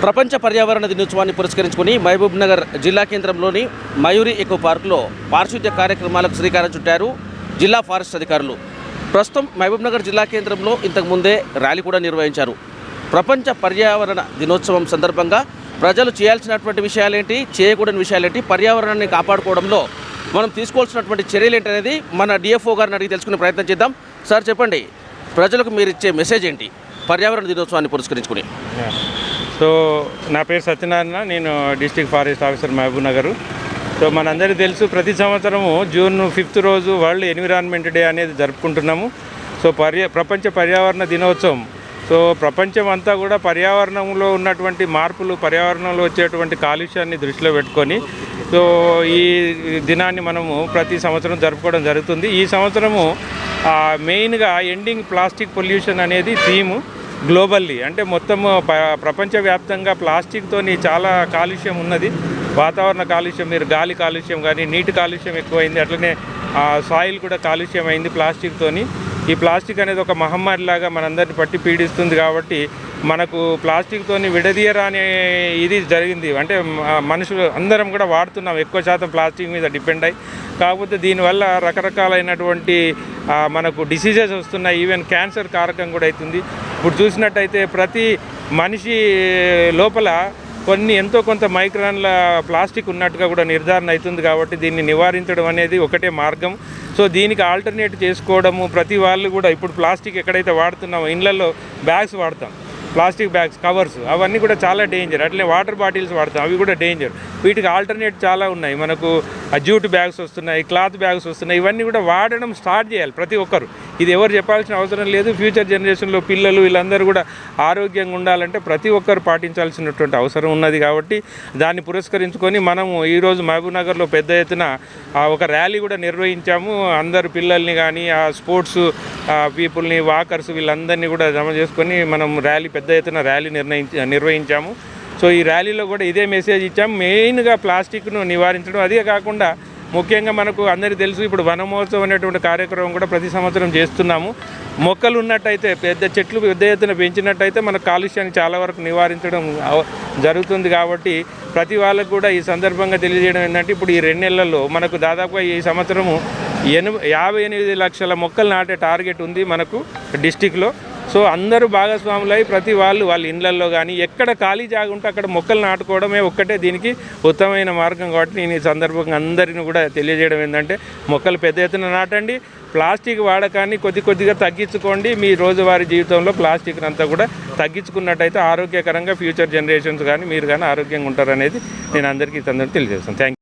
ప్రపంచ పర్యావరణ దినోత్సవాన్ని పురస్కరించుకుని మహబూబ్నగర్ జిల్లా కేంద్రంలోని మయూరి ఎకో పార్కులో పారిశుద్ధ్య కార్యక్రమాలకు శ్రీకారం చుట్టారు జిల్లా ఫారెస్ట్ అధికారులు. ప్రస్తుతం మహబూబ్నగర్ జిల్లా కేంద్రంలో ఇంతకుముందే ర్యాలీ కూడా నిర్వహించారు. ప్రపంచ పర్యావరణ దినోత్సవం సందర్భంగా ప్రజలు చేయాల్సినటువంటి విషయాలేంటి, చేయకూడని విషయాలేంటి, పర్యావరణాన్ని కాపాడుకోవడంలో మనం తీసుకోవాల్సినటువంటి చర్యలు ఏంటనేది మన డిఎఫ్ఓ గారిని అడిగి తెలుసుకునే ప్రయత్నం చేద్దాం. సార్ చెప్పండి, ప్రజలకు మీరు ఇచ్చే మెసేజ్ ఏంటి పర్యావరణ దినోత్సవాన్ని పురస్కరించుకుని? సో నా పేరు సత్యనారాయణ, నేను district forest officer Mahabubnagar. So మనందరికీ తెలుసు, ప్రతి సంవత్సరము జూన్ 5th రోజు వరల్డ్ ఎన్విరాన్మెంట్ డే అనేది జరుపుకుంటున్నాము. సో ప్రపంచ పర్యావరణ దినోత్సవం. సో ప్రపంచం అంతా కూడా పర్యావరణంలో ఉన్నటువంటి మార్పులు, పర్యావరణంలో వచ్చేటువంటి కాలుష్యాన్ని దృష్టిలో పెట్టుకొని సో ఈ దినాన్ని మనము ప్రతి సంవత్సరం జరుపుకోవడం జరుగుతుంది. ఈ సంవత్సరము మెయిన్గా ఎండింగ్ ప్లాస్టిక్ పొల్యూషన్ అనేది థీము గ్లోబల్లీ. అంటే మొత్తం ప్రపంచవ్యాప్తంగా ప్లాస్టిక్తోని చాలా కాలుష్యం ఉన్నది. వాతావరణ కాలుష్యం, మీరు గాలి కాలుష్యం కానీ, నీటి కాలుష్యం ఎక్కువైంది, అట్లనే సాయిల్ కూడా కాలుష్యం అయింది ప్లాస్టిక్తోని. ఈ ప్లాస్టిక్ అనేది ఒక మహమ్మారిలాగా మనందరిని పట్టి పీడిస్తుంది. కాబట్టి మనకు ప్లాస్టిక్తోని విడదీయరాని ఇది జరిగింది. అంటే మనుషులు అందరం కూడా వాడుతున్నాం, ఎక్కువ శాతం ప్లాస్టిక్ మీద డిపెండ్ అయ్యి. కాకపోతే దీనివల్ల రకరకాలైనటువంటి మనకు డిసీజెస్ వస్తున్నాయి. ఈవెన్ క్యాన్సర్ కారకం కూడా అవుతుంది. ఇప్పుడు చూసినట్టయితే ప్రతి మనిషి లోపల ఎంతో కొంత మైక్రాన్ల ప్లాస్టిక్ ఉన్నట్టుగా కూడా నిర్ధారణ అవుతుంది. కాబట్టి దీన్ని నివారించడం అనేది ఒకటే మార్గం. సో దీనికి ఆల్టర్నేట్ చేసుకోవడము, ప్రతి వాళ్ళు కూడా ఇప్పుడు ప్లాస్టిక్ ఎక్కడైతే వాడుతున్నామో ఇళ్ళల్లో బ్యాగ్స్ వాడతాం, ప్లాస్టిక్ బ్యాగ్స్, కవర్స్, అవన్నీ కూడా చాలా డేంజర్. అట్లే వాటర్ బాటిల్స్ వాడతాం, అవి కూడా డేంజర్. వీటికి ఆల్టర్నేట్ చాలా ఉన్నాయి. మనకు జూట్ బ్యాగ్స్ వస్తున్నాయి, క్లాత్ బ్యాగ్స్ వస్తున్నాయి. ఇవన్నీ కూడా వాడడం స్టార్ట్ చేయాలి ప్రతి ఒక్కరు. ఇది ఎవరు చెప్పాల్సిన అవసరం లేదు. ఫ్యూచర్ జనరేషన్లో పిల్లలు వీళ్ళందరూ కూడా ఆరోగ్యంగా ఉండాలంటే ప్రతి ఒక్కరు పాటించాల్సినటువంటి అవసరం ఉన్నది. కాబట్టి దాన్ని పురస్కరించుకొని మనము ఈరోజు మహబూబ్నగర్లో పెద్ద ఎత్తున ఒక ర్యాలీ కూడా నిర్వహించాము. అందరు పిల్లల్ని కానీ, ఆ స్పోర్ట్స్ పీపుల్ని, వాకర్స్, వీళ్ళందరినీ కూడా జమ చేసుకొని మనం పెద్ద ఎత్తున ర్యాలీ నిర్వహించాము. సో ఈ ర్యాలీలో కూడా ఇదే మెసేజ్ ఇచ్చాము, మెయిన్గా ప్లాస్టిక్ను నివారించడం. అదే కాకుండా ముఖ్యంగా మనకు అందరికీ తెలుసు, ఇప్పుడు వనమహోత్సవం అనేటువంటి కార్యక్రమం కూడా ప్రతి సంవత్సరం చేస్తున్నాము. మొక్కలు ఉన్నట్టయితే, చెట్లు పెద్ద ఎత్తున పెంచినట్టయితే మన కాలుష్యాన్ని చాలా వరకు నివారించడం జరుగుతుంది. కాబట్టి ప్రతి వాళ్ళకు కూడా ఈ సందర్భంగా తెలియజేయడం ఏంటంటే, ఇప్పుడు ఈ 2 నెలల్లో మనకు దాదాపుగా ఈ సంవత్సరము 58 లక్షల మొక్కలు నాటే టార్గెట్ ఉంది మనకు డిస్టిక్లో. సో అందరూ భాగస్వాములై ప్రతి వాళ్ళ ఇళ్లల్లో కానీ ఎక్కడ ఖాళీ జాగా ఉంటే అక్కడ మొక్కలు నాటుకోవడమే ఒక్కటే దీనికి ఉత్తమమైన మార్గం. కాబట్టి నేను ఈ సందర్భంగా అందరిని కూడా తెలియజేయడం ఏంటంటే, మొక్కలు పెద్ద ఎత్తున నాటండి, ప్లాస్టిక్ వాడకాన్ని కొద్దిగా తగ్గించుకోండి. మీ రోజువారీ జీవితంలో ప్లాస్టిక్ అంతా కూడా తగ్గించుకున్నట్టయితే ఆరోగ్యకరంగా ఫ్యూచర్ జనరేషన్స్ కానీ మీరు కానీ ఆరోగ్యంగా ఉంటారనేది నేను అందరికీ తెలియజేస్తాను. Thank you.